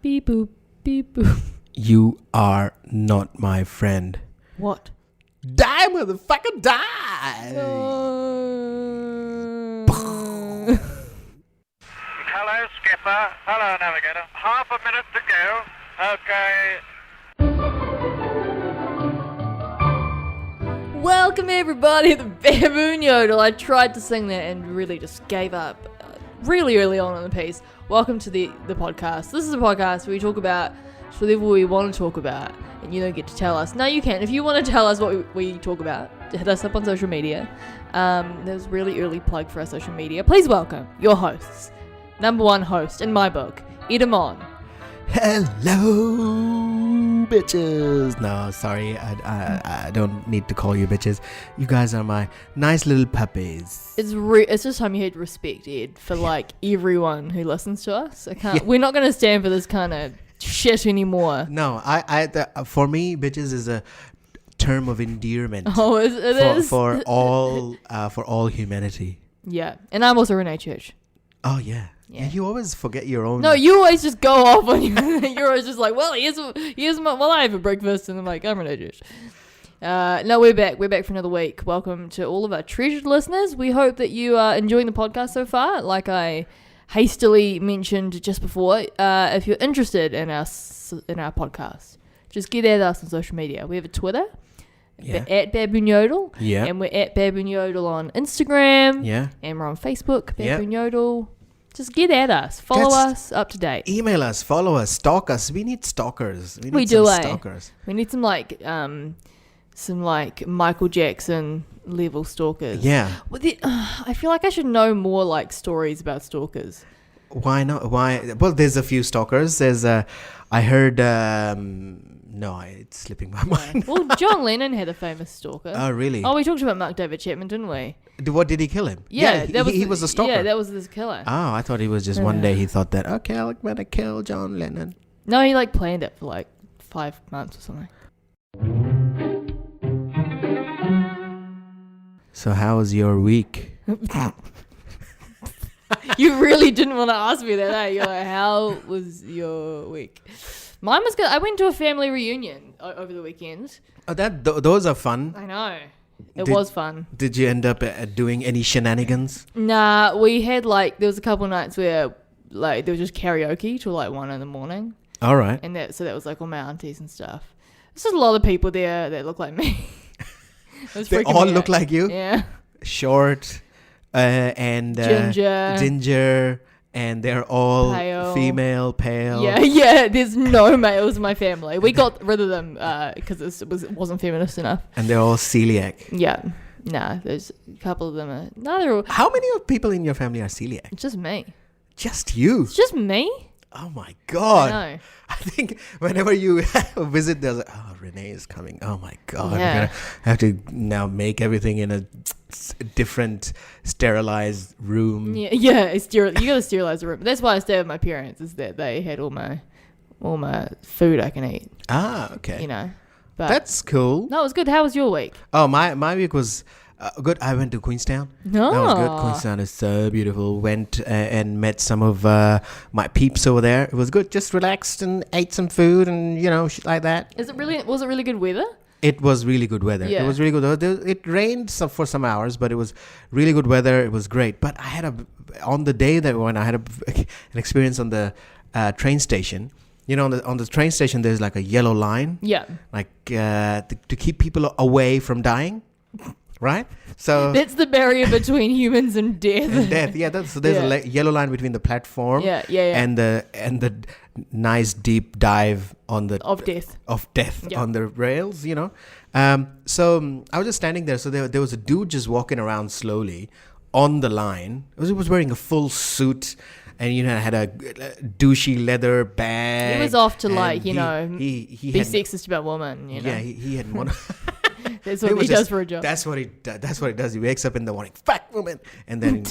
Beep boop, beep boop. You are not my friend. What? Die, motherfucker, die! Hello, skipper. Hello, navigator. Half a minute to go. Okay. Welcome everybody to the Baboon Yodel. I tried to sing that and really just gave up really early on in the piece. Welcome to the podcast. This is a podcast where we talk about whatever we want to talk about, and you don't get to tell us. No, you can. If you want to tell us what we talk about, hit us up on social media. There's really early plug for our social media. Please welcome your hosts. Number one host in my book, Edamon. Hello, bitches. No, sorry, I don't need to call you bitches. You guys are my nice little puppies. It's just time you had respect, Ed, for like everyone who listens to us. We're not going to stand for this kind of shit anymore. No, for me, bitches is a term of endearment. Oh, it is for all humanity. Yeah, and I'm also Renee Church. Oh yeah. Yeah, you always forget your own. No, you always just go off on you're always just like, well, here's my I have a breakfast, and I'm like, I'm Renee Church. No, we're back for another week. Welcome to all of our treasured listeners. We hope that you are enjoying the podcast so far. Like I hastily mentioned just before, if you're interested in our podcast, just get at us on social media. We have a Twitter, at Baboon Yodel, and we're at Baboon Yodel on Instagram, and we're on Facebook, Baboon Yodel. Just get at us, follow us, up to date. Email us, follow us, stalk us. We need stalkers. We need stalkers. We need some Michael Jackson level stalkers. Yeah. Well, I feel like I should know more like stories about stalkers. Why not? Why? Well, there's a few stalkers. There's I heard. No, it's slipping my mind. Well, John Lennon had a famous stalker. Oh, really? Oh, we talked about Mark David Chapman, didn't we? What, did he kill him? Yeah, he was a stalker. Yeah, that was this killer. Oh, I thought he was just one day he thought that, okay, I'm going to kill John Lennon. No, he planned it for 5 months or something. So how was your week? You really didn't want to ask me that, eh? You're like, how was your week? Mine was good. I went to a family reunion over the weekend. Oh, those are fun. I know. It was fun. Did you end up doing any shenanigans? Nah, we had there was a couple of nights where there was just karaoke till 1 a.m. All right. And that was all my aunties and stuff. There's just a lot of people there that look like me. They all look like you? Yeah. Short and ginger. And they're all pale. Female, pale. Yeah. There's no males in my family. We got rid of them because it wasn't feminist enough. And they're all celiac. Yeah. Nah, there's a couple of them. They're all... How many people in your family are celiac? It's just me. Just you? It's just me? Oh my God. I know. I think whenever you visit, there's Renee is coming. Oh my God. Yeah. I'm going to have to now make everything in a different sterilized room. Yeah. You got to sterilize the room. That's why I stay with my parents, is that they had all my food I can eat. Ah, okay. But that's cool. No, it was good. How was your week? Oh, my week was good. I went to Queenstown. No. That was good. Queenstown is so beautiful. Went and met some of my peeps over there. It was good. Just relaxed and ate some food and shit like that. Was it really good weather? It was really good weather. Yeah. It was really good weather. It rained for some hours, but it was really good weather. It was great. But I had on the day that when I had an experience on the train station. On the train station, there's a yellow line. Yeah. To keep people away from dying. Right? So that's the barrier between humans and death. Yeah. There's a yellow line between the platform. Yeah. And the nice deep dive on the of death on the rails. So I was just standing there. So there was a dude just walking around slowly on the line. He was wearing a full suit. And had a douchey leather bag. He was off to he be sexist about women. Yeah, he had one. That's what he does for a job. That's what he does. He wakes up in the morning, fuck woman, and then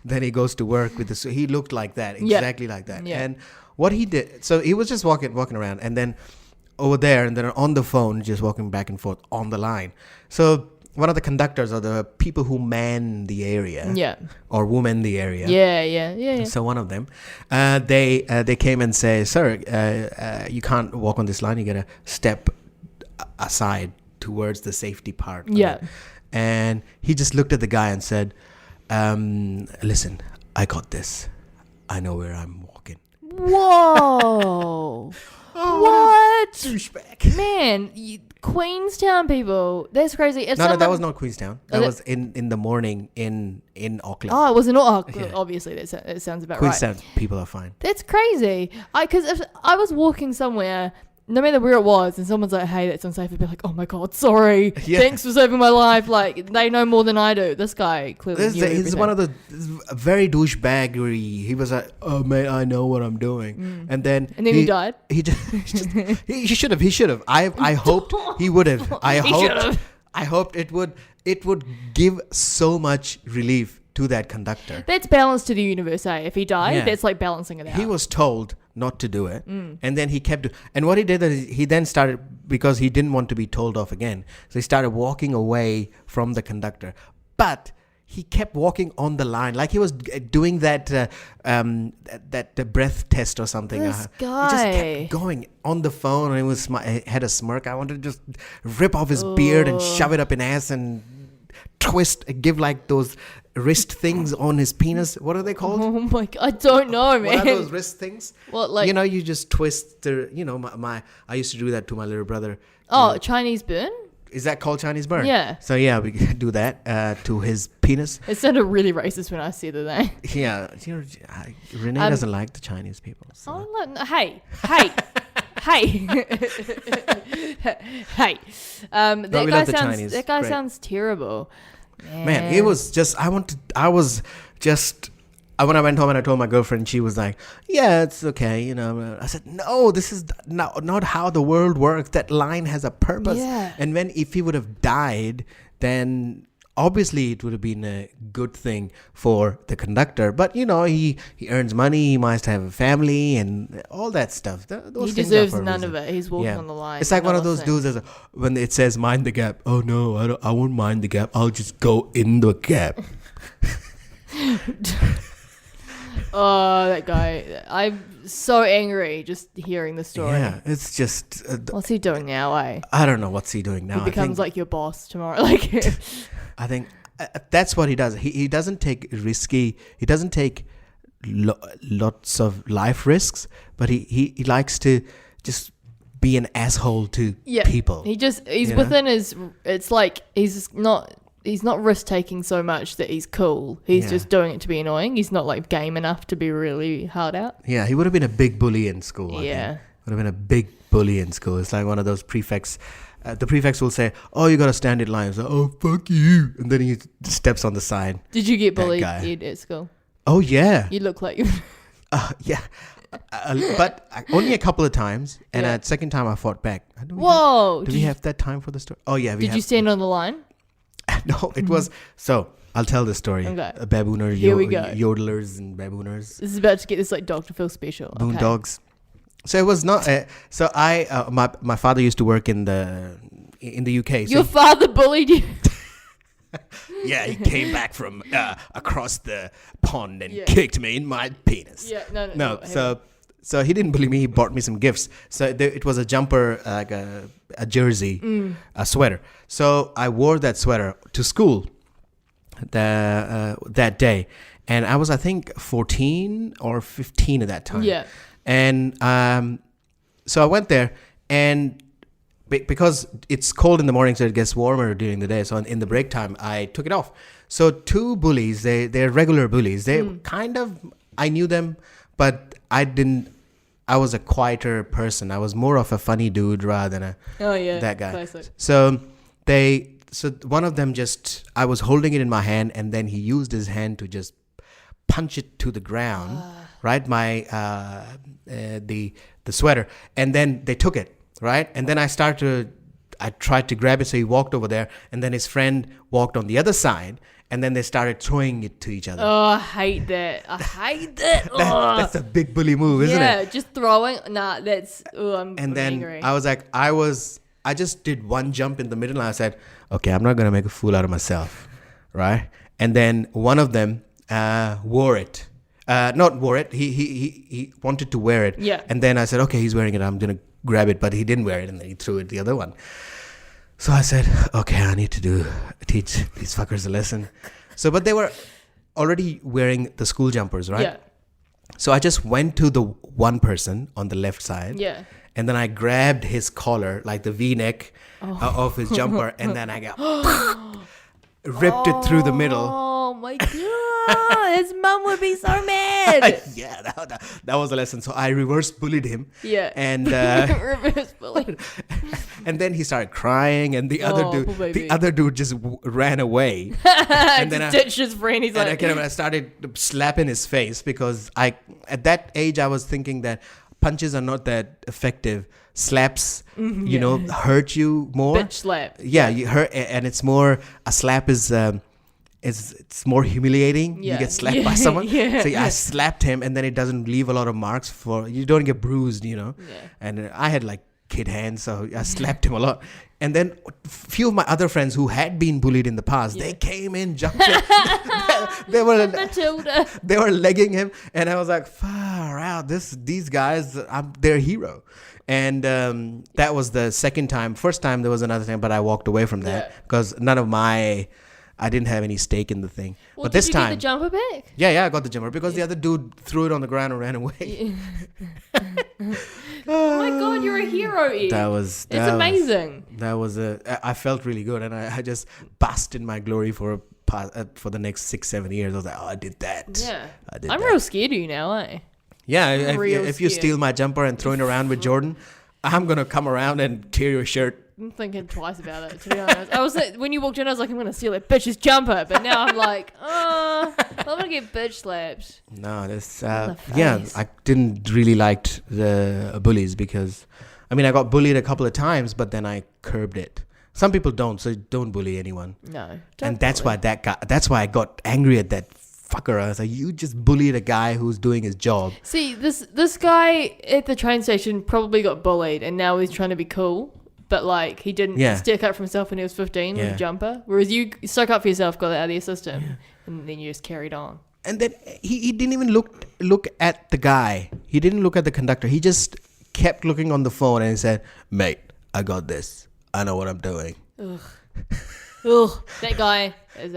then he goes to work with this. So he looked like that, exactly like that. Yeah. And what he did, so he was just walking around, and then over there, and then on the phone, just walking back and forth on the line. So one of the conductors or the people who man the area, Yeah. or woman the area. Yeah. So one of them, they came and say, "Sir, you can't walk on this line. You gotta step aside towards the safety part." Yeah. And he just looked at the guy and said, "Listen, I got this. I know where I'm walking." Whoa. Oh, What? Douchebag. Man, Queenstown people. That's crazy. If No, that someone- was not Queenstown. That was in the morning in Auckland. Oh, it was not. Yeah. Obviously, that sounds about Queenstown right. people are fine. That's crazy. Because if I was walking somewhere, no matter where it was, and someone's like, "Hey, that's unsafe," I'd be like, "Oh my god, sorry. Yeah. Thanks for saving my life." Like they know more than I do. This guy clearly knew He's everything. one of the very douchebaggery. He was like, "Oh man, I know what I'm doing," and then he died. He should have. He should have. I hoped he would have. I hoped it would give so much relief to that conductor. That's balance to the universe, eh? If he died, Yeah. that's like balancing it out. He was told not to do it, and then he kept. And what he did is he then started, because he didn't want to be told off again. So he started walking away from the conductor, but he kept walking on the line like he was doing that breath test or something. This He just guy. kept going on the phone, and he had a smirk. I wanted to just rip off his beard and shove it up in ass and give like those wrist things on his penis. What are they called? Oh my god, I don't know, man. What are those wrist things? What, like- you just twist the. My I used to do that to my little brother. Oh, Chinese burn? Is that called Chinese burn? Yeah. So yeah, we do that to his penis. It sounded really racist when I said the name. Yeah, Renee doesn't like the Chinese people. So. Oh, no, hey. Hey. Hey. That we guy love the sounds. Chinese. That guy Great. sounds terrible. Man, it was just. When I went home and I told my girlfriend, she was like, "Yeah, it's okay." I said, "No, this is not how the world works. That line has a purpose." Yeah. And if he would have died, then obviously it would have been a good thing for the conductor. But he earns money. He must have a family and all that stuff. Those He things deserves are for a none reason. of it. He's walking on the line. It's like one of not those listening. dudes when it says "mind the gap." Oh no, I won't mind the gap. I'll just go in the gap. Oh, that guy. I'm so angry just hearing the story. Yeah, it's just. What's he doing now, eh? I don't know what's he doing now. He becomes like your boss tomorrow. Like, I think that's what he does. He doesn't take risky. He doesn't take lots of life risks, but he likes to just be an asshole to people. He's within his. It's like he's not risk taking so much that he's cool. He's just doing it to be annoying. He's not like game enough to be really hard out. Yeah, he would have been a big bully in school. I think. Would have been a big bully in school. It's like one of those prefects. The prefects will say, "Oh, you got to stand in line." So, "Oh, fuck you," and then he steps on the side. Did you get That bullied guy. at school? Oh yeah, You look like you. yeah. But only a couple of times, and Yeah. at second time I fought back. Whoa! Do we have that time for the story? Oh yeah, we Did you stand on the line? No, it was so. I'll tell the story. Okay. Babooner, Here we go. yodelers, and babooners, This is about to get this like Dr. Phil special. Okay. boondogs. So it was not. So my father used to work in the UK. So Your father bullied you. yeah, he came back from across the pond and Yeah. kicked me in my penis. Yeah, no. No, so he didn't bully me. He bought me some gifts. So it was a jumper, like a jersey, a sweater. So I wore that sweater to school that day, and I was, I think, 14 or 15 at that time. Yeah. And so I went there, and because it's cold in the morning, so it gets warmer during the day. So in the break time, I took it off. So two bullies, they're regular bullies. They kind of, I knew them, but I was a quieter person. I was more of a funny dude rather than that guy. Classic. So one of them I was holding it in my hand, and then he used his hand to just punch it to the ground, right? The sweater, and then they took it, right? And then I tried to grab it, so he walked over there, and then his friend walked on the other side, and then they started throwing it to each other. Oh, I hate that. I hate that. That's a big bully move, isn't it? Yeah, just throwing. Nah, that's. Oh, I'm And then angry. I was like, I was I just did one jump in the middle and I said, okay, I'm not going to make a fool out of myself. Right? And then one of them wore it. Not wore it. He wanted to wear it. Yeah. And then I said, okay, he's wearing it. I'm going to grab it. But he didn't wear it. And then he threw it the other one. So I said, okay, I need to teach these fuckers a lesson. So, but they were already wearing the school jumpers, right? Yeah. So I just went to the one person on the left side. Yeah. And then I grabbed his collar, like the V-neck of his jumper. And then I got ripped it through the middle. Oh my God. His mum would be so mad. Yeah, that was the lesson. So I reverse bullied him. Yeah. And reverse bully. and then he started crying, and the other dude just ran away. And then ditched his friend. He's like, I started slapping his face because at that age I was thinking that punches are not that effective. Slaps, hurt you more. Bitch slap. Yeah, you hurt, and it's more. A slap is. It's more humiliating. Yeah. You get slapped by someone. Yeah. So I slapped him, and then it doesn't leave a lot of marks you don't get bruised, Yeah. And I had like kid hands, so I slapped him a lot. And then a few of my other friends who had been bullied in the past, they came in, jumped in. they were Matilda. They were legging him, and I was like, far out. These guys, they're a hero. And that was the second time. First time there was another time, but I walked away from that because I didn't have any stake in the thing. Well, but this did you time, get the jumper back? Yeah, I got the jumper because the other dude threw it on the ground and ran away. Oh my God, you're a hero, Ed. It's amazing. I felt really good, and I just basked in my glory for the next 6-7 years. I was like, oh, I did that. Yeah, I did I'm that. real scared of you now, eh? Yeah, if you steal my jumper and throw it around with Jordan, I'm gonna come around and tear your shirt. I'm thinking twice about it, to be honest. I was like, when you walked in, I was like, I'm gonna steal that bitch's jumper, but now I'm like, I'm gonna get bitch slapped. No, I didn't really like the bullies because, I got bullied a couple of times, but then I curbed it. Some people don't, so don't bully anyone. No, and that's why that's why I got angry at that fucker. I was like, you just bullied a guy who's doing his job. See, this guy at the train station probably got bullied, and now he's trying to be cool. But like he didn't stick up for himself when he was 15 with a jumper. Whereas you stuck up for yourself, got that out of your system, and then you just carried on. And then he didn't even look at the guy. He didn't look at the conductor. He just kept looking on the phone and he said, "Mate, I got this. I know what I'm doing." Ugh. Ugh. That guy is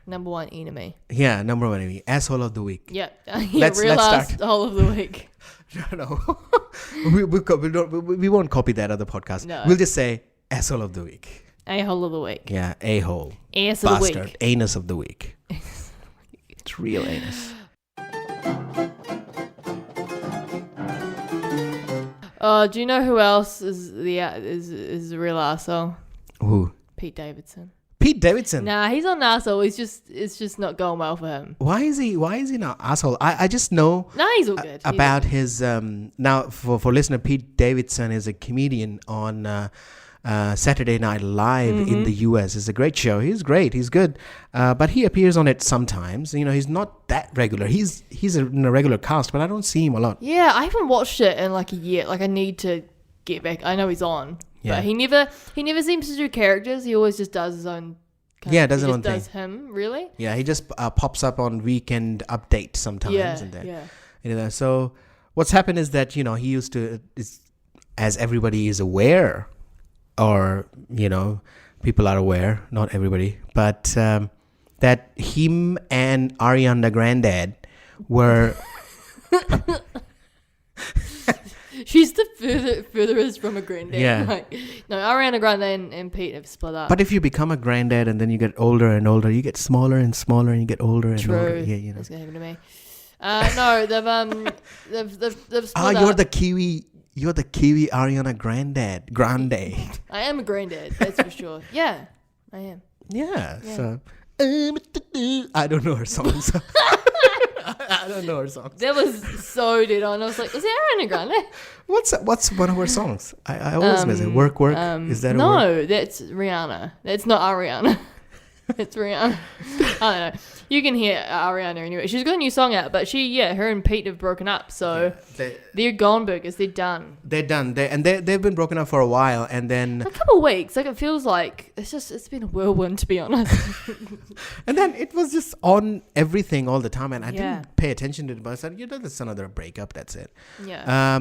number one enemy. Yeah, number one enemy. Asshole of the week. Yeah. Let's start. Asshole of the week. No. we won't copy that other podcast. No. We'll just say asshole of the week. A-hole of the week. Yeah, a-hole. Ass of the week. Anus of the week. It's real anus. Do you know who else is the real arsehole? Who? Pete Davidson. Pete Davidson. Nah, he's not an arsehole. It's just not going well for him. Why is he not asshole? I just know. No, he's all good. About his now for listener, Pete Davidson is a comedian on Saturday Night Live in the US. It's a great show. He's great. He's good. But he appears on it sometimes. He's not that regular. He's in a regular cast, but I don't see him a lot. Yeah, I haven't watched it in like a year. Like I need to get back. I know he's on. Yeah. But he never seems to do characters. He always just does his own. Does his own thing. Does him really? Yeah, he just pops up on Weekend Update sometimes. Yeah. So what's happened is that he used to, as everybody is aware, or people are aware, not everybody, but that him and Ariana Grande were. She's the furthest from a granddad. Yeah. No, Ariana Grande and Pete have split up. But if you become a granddad and then you get older and older, you get smaller and smaller and you get older and older. Yeah, That's gonna happen to me. No, they've split up. You're the Kiwi Ariana Grande. I am a granddad, that's for sure. Yeah, I am. Yeah. So I don't know her songs. I don't know her songs. That was so dead on. I was like, is that Ariana Grande? What's one of her songs? I always miss it. Work. Is that no? That's Rihanna. That's not Ariana. It's Rihanna. I don't know. You can hear Ariana anyway. She's got a new song out, but her and Pete have broken up, so they're gone burgers. They're done. They're done. They've been broken up for a while, and then a couple of weeks. Like it feels like it's been a whirlwind, to be honest. and then it was just on everything all the time, and I didn't pay attention to it. But I said, that's another breakup. That's it. Yeah.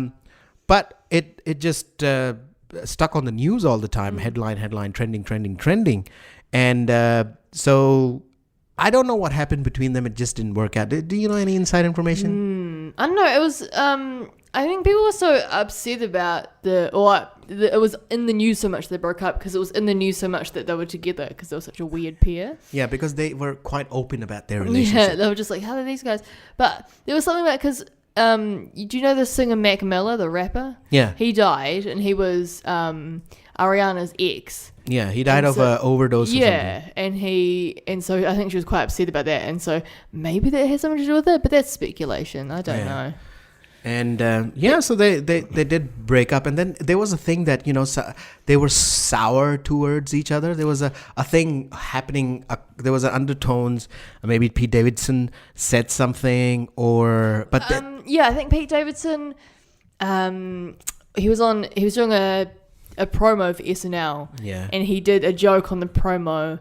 But it just stuck on the news all the time. Headline, trending, and so. I don't know what happened between them. It just didn't work out. Do you know any inside information? I don't know. It was. I think people were so upset about it was in the news so much they broke up because it was in the news so much that they were together because they were such a weird pair. Yeah, because they were quite open about their relationship. Yeah, they were just like, how are these guys? But there was something about because. Do you know the singer Mac Miller, the rapper? Yeah. He died, and he was Ariana's ex. Yeah, he died of an overdose or something. Yeah, and so I think she was quite upset about that, and so maybe that has something to do with it, but that's speculation. I don't know. And so they did break up, and then there was a thing that they were sour towards each other. There was a thing happening. There was an undertones. Maybe Pete Davidson said something, I think Pete Davidson. He was doing a promo for SNL. Yeah, and he did a joke on the promo.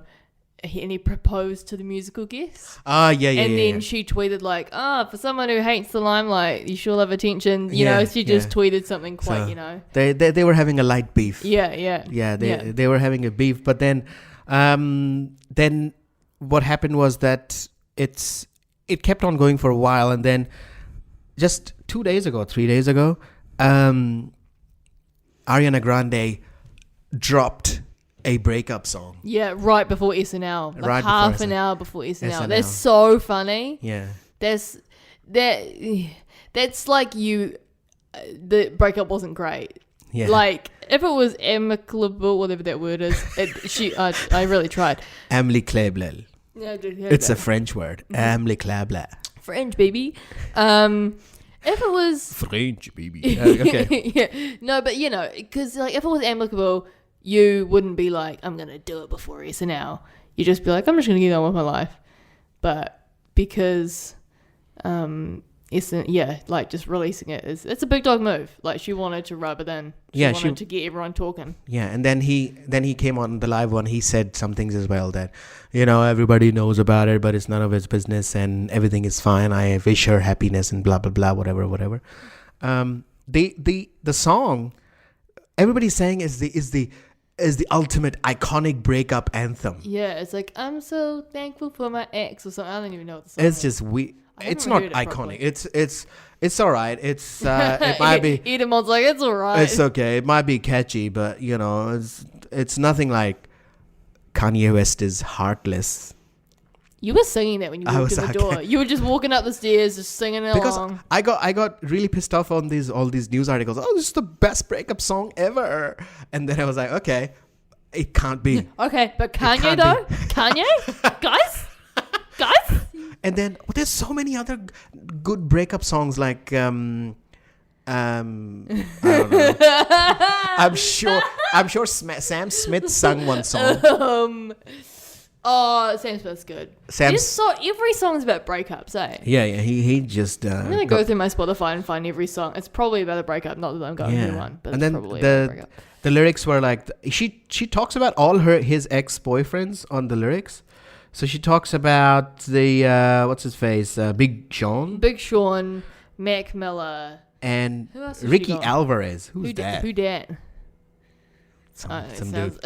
And he proposed to the musical guest. And then she tweeted like, for someone who hates the limelight, you sure love attention. You know, she just tweeted something quite, They were having a light beef. Yeah. They were having a beef. But then what happened was that it kept on going for a while. And then just 3 days ago, Ariana Grande dropped a breakup song. Yeah, right before SNL. Like right half an hour before SNL. That's so funny. Yeah. That's like the breakup wasn't great. Yeah. Like if it was amicable, whatever that word is, I really tried. Amicable. Yeah, it's a French word. Amicable. French, baby. If it was French, baby. Okay. Yeah. No, but because like if it was amicable, you wouldn't be like, I'm going to do it before SNL. You just be like, I'm just going to get on with my life. But because, just releasing it's a big dog move. Like she wanted to rub it in. She wanted to get everyone talking. Yeah, and then he came on the live one. He said some things as well that, everybody knows about it, but it's none of his business and everything is fine. I wish her happiness and blah, blah, blah, whatever. The song, everybody's saying is the ultimate iconic breakup anthem. Yeah, it's like, I'm so thankful for my ex or something. I don't even know what the song is. It's just it's not iconic. It's all right. It's it might be. Edamon's like, it's all right. It's okay. It might be catchy, but it's nothing like Kanye West is Heartless. You were singing that when you walked in the door. You were just walking up the stairs, just singing it because along. I got really pissed off on all these news articles. Oh, this is the best breakup song ever. And then I was like, okay, it can't be. Okay, but Kanye though? Kanye? Guys? And then there's so many other good breakup songs like I don't know. I'm sure Sam Smith sung one song. Sam Smith's good. Every song's about breakups, eh? Yeah. He just. I'm gonna go through my Spotify and find every song. It's probably about a breakup. Not that I'm going through one, but and it's then probably about a breakup. The lyrics were like she talks about all his ex-boyfriends on the lyrics. So she talks about the what's his face, Big Sean, Mac Miller, and Ricky Alvarez. Who's that? Who that? Some dude.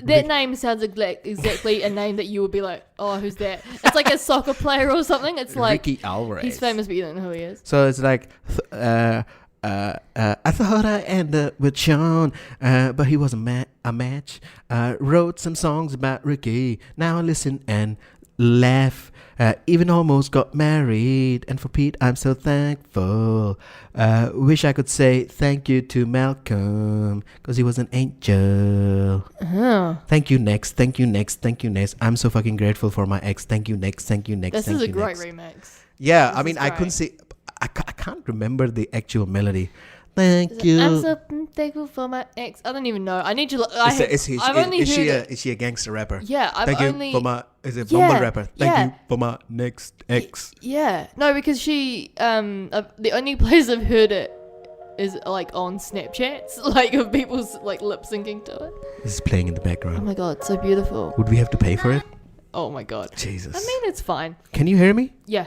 That name sounds exactly a name that you would be like, oh, who's that? It's like a soccer player or something. It's like Ricky Alvarez. He's famous, but you don't know who he is. So it's like, I thought I ended up with Sean, but he wasn't a match. Wrote some songs about Ricky. Now I listen and laugh. Even almost got married. And for Pete, I'm so thankful. Wish I could say thank you to Malcolm, because he was an angel. Thank you, next. I'm so fucking grateful for my ex. Thank you, next. This is a great remix. Yeah, I mean, I couldn't see. I can't remember the actual melody. Thank you. I'm so thankful for my ex. I don't even know. I need to look. Is she a gangster rapper? Yeah, Thank you for my Is it Yeah, Mumble Rapper? Thank yeah. you for my next ex. Yeah. No, because she the only place I've heard it is like on Snapchats, like of people's like lip syncing to it. This is playing in the Oh background. my god, so beautiful. Would we have to pay for it? Oh my god. Jesus. I mean, it's fine. Can you hear me? Yeah.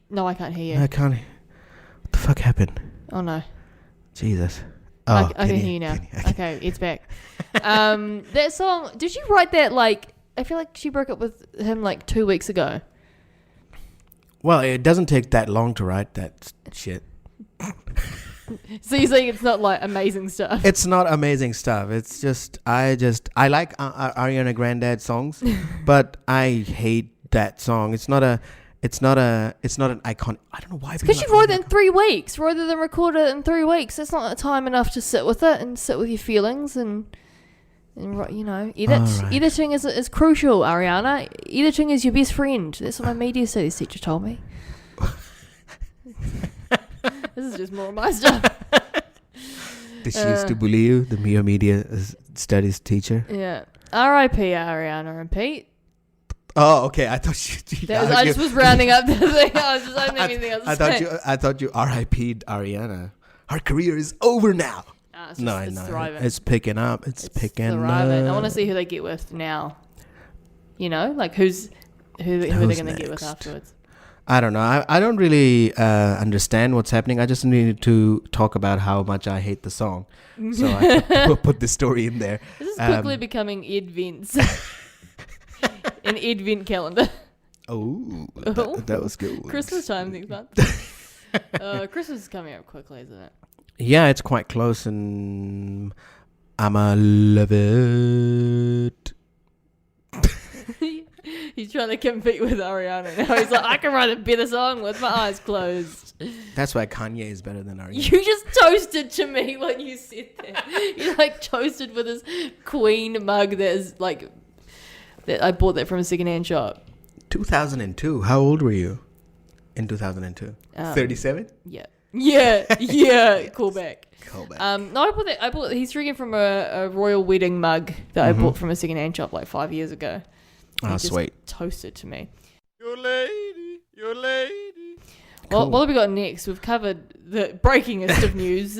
No, I can't hear you. I can't. What the fuck happened? Oh no. Jesus. I can hear you now. Okay. Okay, it's back. That song, did she write that like, I feel like she broke up with him like 2 weeks ago. Well, it doesn't take that long to write that shit. So you're saying it's not like amazing stuff? It's not amazing stuff. It's just I like Ariana Grande songs, but I hate that song. It's not an icon. I don't know why. Because she wrote it in 3 weeks rather than record it in 3 weeks. That's not time enough to sit with it and sit with your feelings and you know, edit. Alright. Editing is crucial, Ariana. Editing is your best friend. That's what my media studies teacher told me. This is just more of my stuff. Did she used to bully you, the media studies teacher? Yeah. R.I.P. Ariana and Pete. Oh, okay. I thought I just was rounding up the thing. I was just having anything else to say. I thought you R.I.P'd Ariana. Her career is over now. It's It's thriving. It's picking up. It's picking thriving. up. I want to see who they get with now. You know, like who they're going to get with next? afterwards. I don't know. I don't really understand what's happening. I just needed to talk about how much I hate the song. So I put this story in there. This is quickly becoming Ed Vent's. An Ed Vent calendar. Oh, that was good. Christmas time next month. Christmas is coming up quickly, isn't it? Yeah, it's quite close, and I'ma love it. He's trying to compete with Ariana now. He's like, I can write a better song with my eyes closed. That's why Kanye is better than Ariana. You just toasted to me when you said that. You like toasted with this Queen mug that is like, that I bought that from a secondhand shop. 2002. How old were you in 2002? 37? Yeah. Callback. No, I bought. He's drinking from a royal wedding mug that I bought from a secondhand shop like 5 years ago. Oh, He sweet. just toasted to me. Your lady, your lady. Well, what have we got next? We've covered the breakingest of news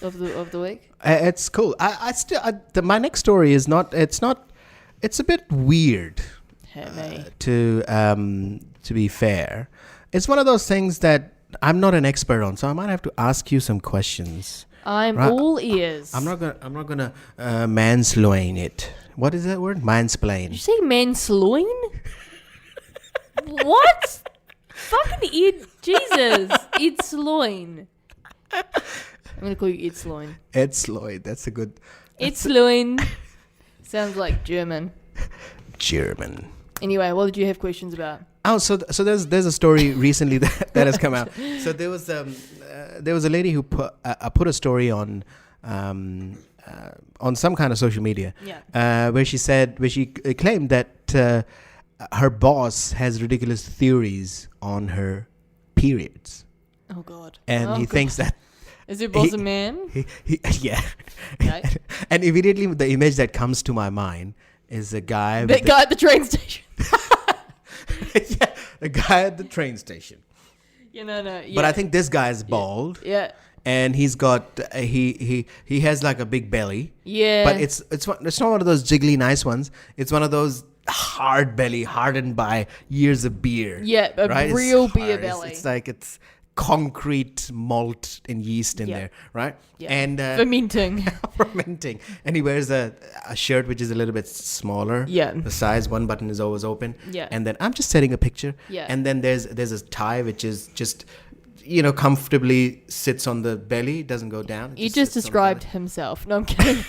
of the week. It's cool. My next story is not. It's a bit weird. Hit me. To be fair, it's one of those things that I'm not an expert on, so I might have to ask you some questions. I'm Right. all ears. I'm not gonna mansplain it. What is that word? Did Mansplain. you say mansloin? What? Fucking Ed. Jesus. Ed Sloin. I'm going to call you Ed Sloin. Ed Sloyd. That's a good. Ed Sloin. Sounds like German. German. Anyway, what did you have questions about? Oh, so there's a story recently that has come out. So there was a lady who put a story on some kind of social media, where she claimed that her boss has ridiculous theories on her periods, Oh God. and he thinks that Is your boss a man? yeah. Okay. And immediately the image that comes to my mind is a guy. That guy at the train station. Yeah, the guy at the train station. No. Yeah. But I think this guy is bald. Yeah. And he's got he has like a big belly. Yeah. But it's not one of those jiggly nice ones. It's one of those hard belly, hardened by years of beer. Yeah, a right? real It's beer hard. belly. It's like it's concrete malt and yeast in there, right? Yeah. And Fermenting. fermenting. And he wears a shirt which is a little bit smaller. Yeah. The size, one button is always open. Yeah. And then I'm just setting a picture. Yeah. And then there's a tie which is just comfortably sits on the belly, doesn't go down. You just described himself. No, I'm kidding.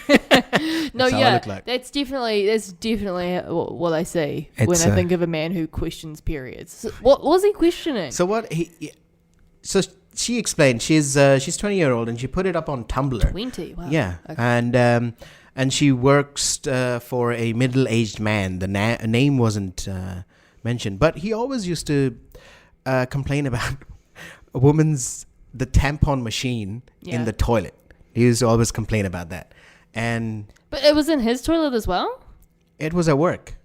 No, That's how I look like. that's definitely what I see when It's, I think of a man who questions periods. So what was he questioning? So so she explained she's 20-year-old and she put it up on Tumblr. 20. Wow. Yeah. Okay. And she works for a middle-aged man. The name wasn't mentioned, but he always used to complain about the tampon machine in the toilet. He used to always complain about that. But it was in his toilet as well? it was at work.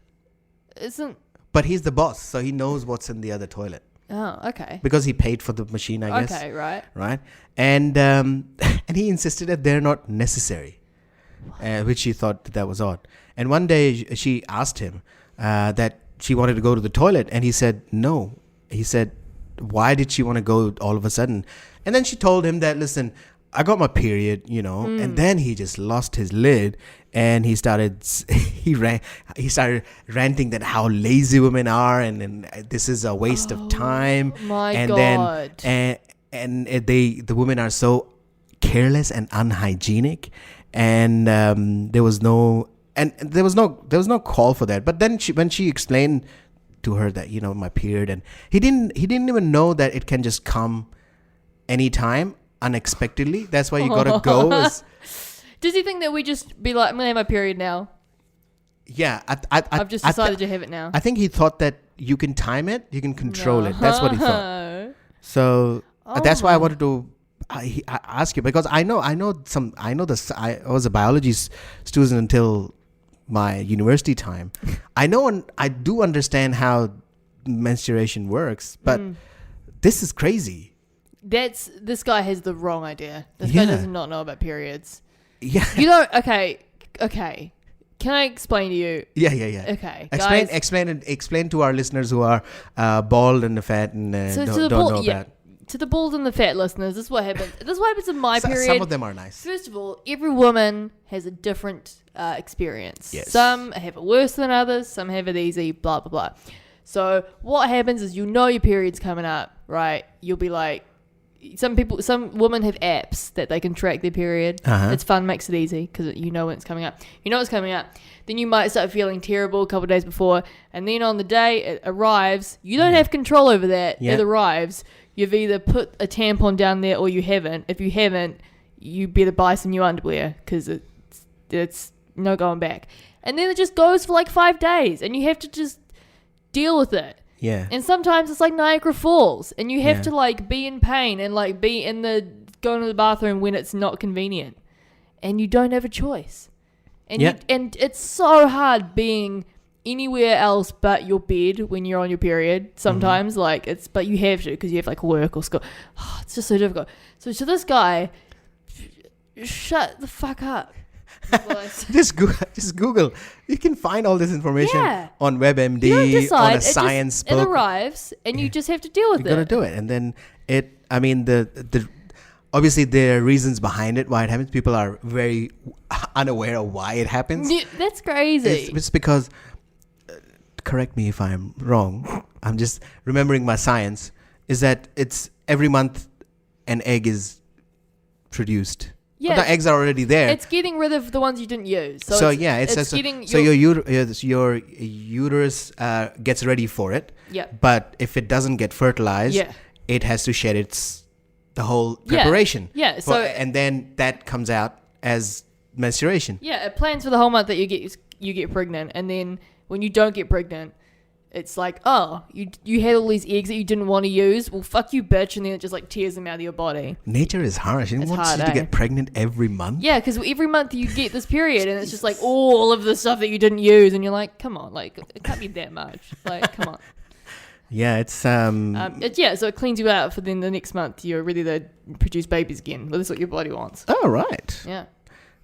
but he's the boss, so he knows what's in the other toilet Oh, okay. because he paid for the machine, I guess. Okay, right. Right? And and he insisted that they're not necessary, which she thought that was odd. And one day she asked him that she wanted to go to the toilet, and he said no. He said, why did she want to go all of a sudden? And then she told him that, listen, I got my period, and then he just lost his lid, and he started ranting that how lazy women are, and this is a waste of time. My and God. Then the women are so careless and unhygienic, and there was no call for that. But then when she explained to her that my period, and he didn't even know that it can just come anytime unexpectedly. That's why you gotta go. Does he think that we just be like, I'm gonna have my period now? Yeah, I've just decided to have it now. I think he thought that you can time it, you can control it. That's what he thought. So that's why I wanted to ask you, because I was a biology student until my university time. I know, and I do understand how menstruation works, but this is crazy. This guy has the wrong idea. This guy does not know about periods. Yeah. Okay. Can I explain to you? Yeah. Okay. Explain to our listeners who are bald and fat and don't know about. To the bald and the fat listeners, this is what happens. This is what happens in my period. Some of them are nice. First of all, every woman has a different experience. Yes. Some have it worse than others. Some have it easy, blah, blah, blah. So what happens is your period's coming up, right? You'll be like, some women have apps that they can track their period. It's fun, makes it easy because you know when it's coming up. You know it's coming up. Then you might start feeling terrible a couple of days before, and then on the day it arrives, you don't have control over that. It arrives. You've either put a tampon down there or you haven't. If you haven't, you better buy some new underwear because it's no going back. And then it just goes for like 5 days, and you have to just deal with it. Yeah. And sometimes it's like Niagara Falls, and you have to like be in pain and like be going to the bathroom when it's not convenient, and you don't have a choice. And and it's so hard being anywhere else but your bed when you're on your period. Sometimes but you have to because you have like work or school. Oh, it's just so difficult. So to this guy, shut the fuck up. Just Google. You can find all this information on WebMD, on a science book. It arrives, and you just have to deal with it. You got to do it, and then the obviously there are reasons behind it why it happens. People are very unaware of why it happens. Yeah, that's crazy. It's because. Correct me if I'm wrong. I'm just remembering my science. Is that it's every month an egg is produced. Yeah, the eggs are already there. It's getting rid of the ones you didn't use. Your uterus gets ready for it. Yeah. But if it doesn't get fertilized, it has to shed the whole preparation. Yeah. And then that comes out as menstruation. Yeah, it plans for the whole month that you get pregnant, and then when you don't get pregnant, it's like, oh, you had all these eggs that you didn't want to use. Well, fuck you, bitch. And then it just like tears them out of your body. Nature is harsh. It wants you to get pregnant every month. Yeah, because every month you get this period, and it's just like all of the stuff that you didn't use, and you're like, come on, like it can't be that much. Like, come on. Yeah, it's so it cleans you out for then the next month you're ready to produce babies again. Well, that's what your body wants. Oh, right. Yeah.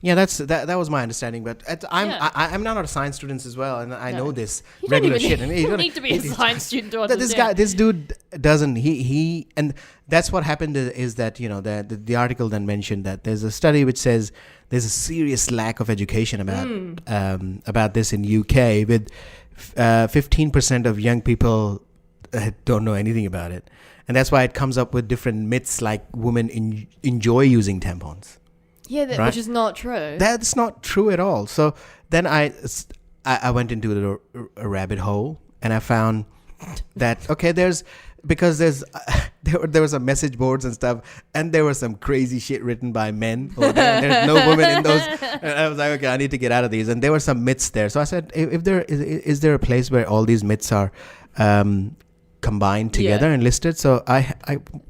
Yeah, that was my understanding, but I'm not a science student as well, and I know this regular shit. You don't need to be a science student to understand. This dude doesn't. He and that's what happened is that the article then mentioned that there's a study which says there's a serious lack of education about this in UK, with 15% of young people don't know anything about it, and that's why it comes up with different myths like women enjoy using tampons. Yeah, which is not true. That's not true at all. So then I went into a rabbit hole, and I found that there was some message boards and stuff, and there was some crazy shit written by men. There's no women in those. And I was like, okay, I need to get out of these. And there were some myths there. So I said, if there is there a place where all these myths are combined together and listed? So I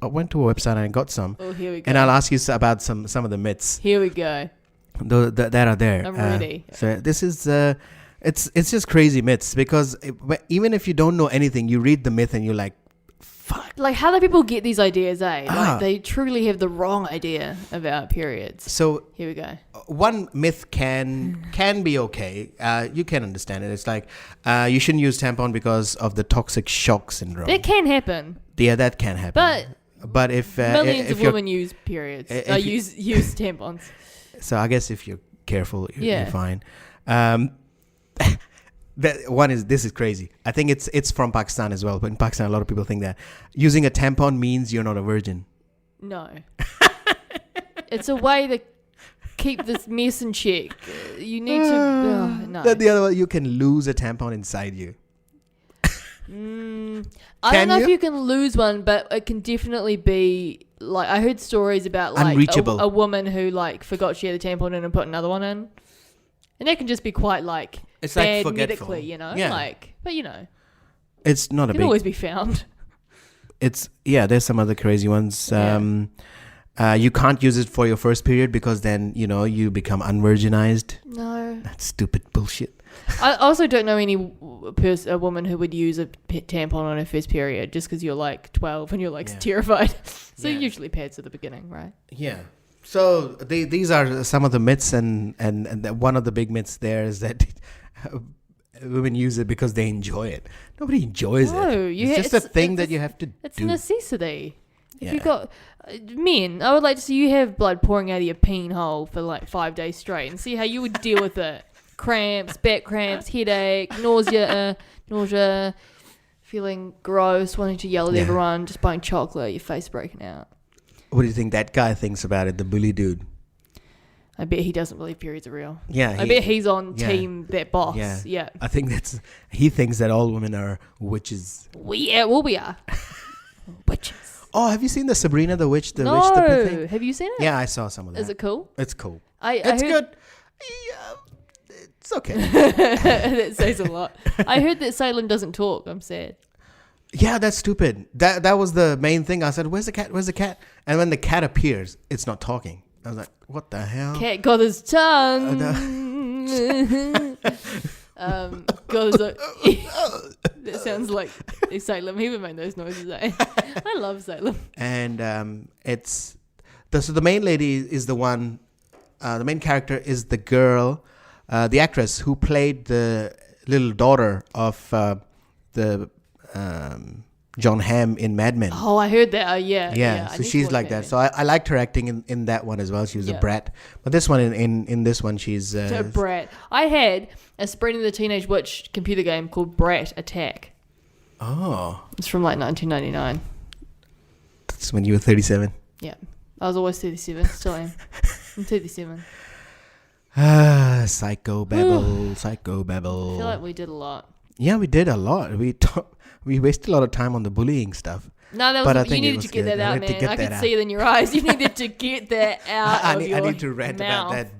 went to a website and I got some. Oh, here we go. And I'll ask you about some of the myths. Here we go. That are there. I'm ready. So this is It's just crazy myths because even if you don't know anything, you read the myth and you're like, fuck. Like, how do people get these ideas, eh? Ah. Like, they truly have the wrong idea about periods. So Here we go. one myth can be okay. You can understand it. It's like you shouldn't use tampon because of the toxic shock syndrome. That can happen. Yeah, that can happen. But if Millions if of you're, women use periods. if you- Use tampons. so I guess if you're careful, Yeah. you're fine. This is crazy. I think it's from Pakistan as well. But in Pakistan, a lot of people think that using a tampon means you're not a virgin. No. It's a way to keep this mess in check. You need to... no. Then the other one, you can lose a tampon inside you. I don't know if you? you can lose one, but it can definitely be... Like, I heard stories about like Unreachable. a woman who like forgot she had a tampon in and put another one in. And that can just be quite like... It's like bad forgetful. medically, you know? Yeah. Like, but you know, It's not a it can big... always be found. There's some other crazy ones. You can't use it for your first period because then, you become unvirginized. No. That's stupid bullshit. I also don't know any a woman who would use a tampon on her first period just because you're like 12 and you're like terrified. So Yeah. usually pads at the beginning, right? Yeah. So these are some of the myths, and one of the big myths there is that women use it because they enjoy it. Nobody enjoys No, it. It's just a thing that you have to It's do. a necessity. If Yeah. you've got men, I would like to see you have blood pouring out of your peen hole for like 5 days straight and see how you would deal with it. Cramps, back cramps, headache, nausea, feeling gross, wanting to yell at everyone, just buying chocolate, your face breaking out. What do you think that guy thinks about it, the bully dude? I bet he doesn't believe periods are real. Yeah. I bet he's on team that boss. Yeah. Yeah. I think he thinks that all women are witches. We are. Witches. Oh, have you seen the Sabrina the Witch, the No. witch, the thing? Have you seen it? Yeah, I saw some of that. Is it cool? It's cool. It's good. Yeah, it's okay. That says a lot. I heard that Salem doesn't talk. I'm sad. Yeah, that's stupid. That was the main thing. I said, "Where's the cat? Where's the cat?" And when the cat appears, it's not talking. I was like, "What the hell?" Cat got his tongue. Got his that sounds like Salem. He would make those noises. Eh? I love Salem. And so the main lady is the one. The main character is the girl, the actress who played the little daughter of the John Hamm in Mad Men. Oh, I heard that. Yeah. I So need to she's watch like Mad that. Men. So I liked her acting in that one as well. She was a Yeah. brat. But this one in this one she's A Brat. I had a Sabrina the Teenage Witch computer game called Brat Attack. Oh, It's from like 1999. that's when you were 37. Yeah. I was always 37. Still am. I'm 37. Psychobabble. I feel like we did a lot. Yeah, we did a lot. We wasted a lot of time on the bullying stuff. No, that But I was, you think it needed was to get good. that I out, needed to man. get I that could out. see it in your eyes. You needed to get that out I of your need to rant mouth. about that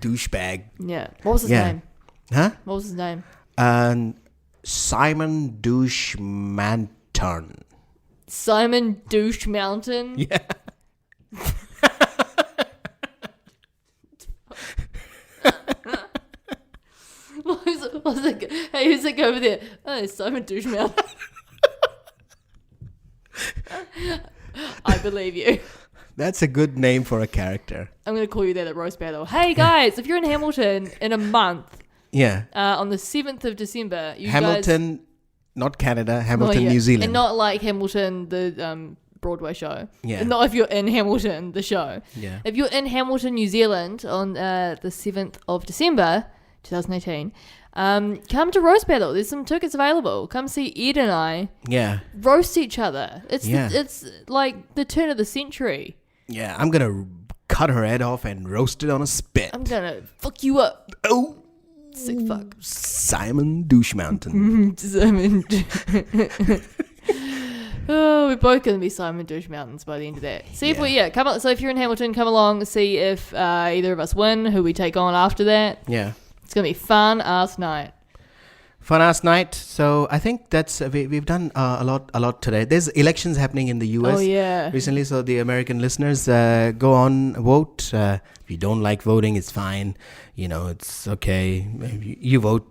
douchebag. Yeah. What was his Yeah. name? Huh? What was his name? Simon Douche-Manton. Simon Douche Mountain? Yeah. What's it? Hey, who's it over there? Oh, it's Simon Douche Mountain. I believe you. That's a good name for a character. I'm going to call you that at Roast Battle. Hey, guys, if you're in Hamilton in a month, Yeah. on the 7th of December, you Hamilton, not Canada, Hamilton, yeah. New Zealand. And not like Hamilton, the Broadway show. Yeah. Not if you're in Hamilton, the show. Yeah. If you're in Hamilton, New Zealand on the 7th of December, 2018, come to Roast Battle. There's some tickets available. Come see Ed and I Yeah. roast each other. It's Yeah. it's like the turn of the century. Yeah. I'm going to cut her head off and roast it on a spit. I'm going to fuck you up. Oh. Sick fuck. Simon Douche-Mountain. Simon. Oh, we're both going to be Simon Douche Mountains by the end of that. See if come on. So if you're in Hamilton, come along. See if either of us win. Who we take on after that. Yeah. It's going to be fun ass night. Fun ass night. So I think that's we've done a lot today. There's elections happening in the US Oh yeah. recently, so the American listeners go on, vote. If you don't like voting, it's fine. It's okay. You vote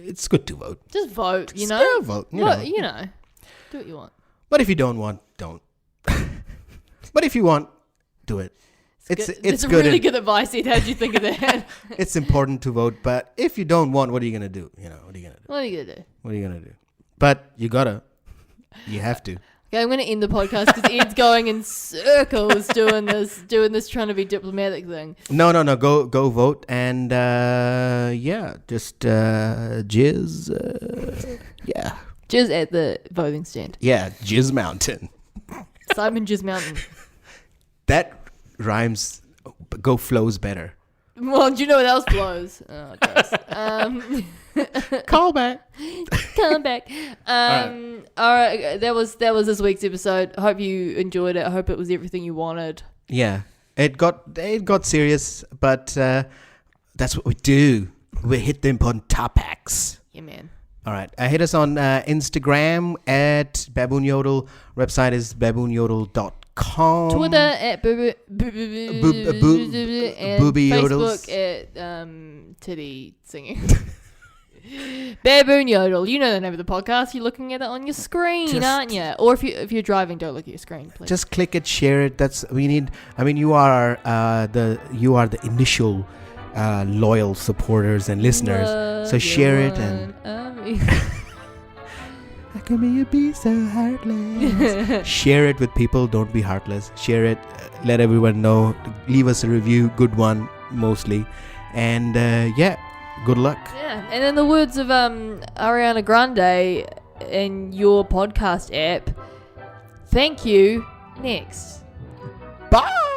it's good to vote. Just vote, you know? Yeah, vote, you know. You know. Do what you want. But if you don't want, don't. But if you want, do it. It's good. Really good advice, Ed. How'd you think of that? It's important to vote, but if you don't want, what are you going to do? You know, what are you going to do? What are you going to do? What are you going to do? But you gotta. You have to. Okay, I'm going to end the podcast because Ed's going in circles doing this trying to be diplomatic thing. No. Go vote and just jizz. Yeah. Jizz at the voting stand. Yeah, Jizz Mountain. Simon Jizz Mountain. That rhymes. Go flows better. Well, do you know what else flows? Oh, it does. Call back. Come back. All right. That was this week's episode. Hope you enjoyed it. I hope it was everything you wanted. Yeah, it got serious, but that's what we do. We hit the important topics. Yeah, man. All right. Hit us on Instagram at Baboon Yodel. Website is baboonyodel.com. Twitter at Booby Yodels. Facebook at Titty Singing. Baboon Yodel. You know the name of the podcast. You're looking at it on your screen, aren't you? Or if you're driving, don't look at your screen, please. Just click it, share it. That's we need. I mean, you are the initial loyal supporters and listeners. So share it and. How come you be so heartless? Share it with people. Don't be heartless. Share it. Let everyone know. Leave us a review. Good one, mostly. And good luck. Yeah. And in the words of Ariana Grande in your podcast app, thank you. Next. Bye.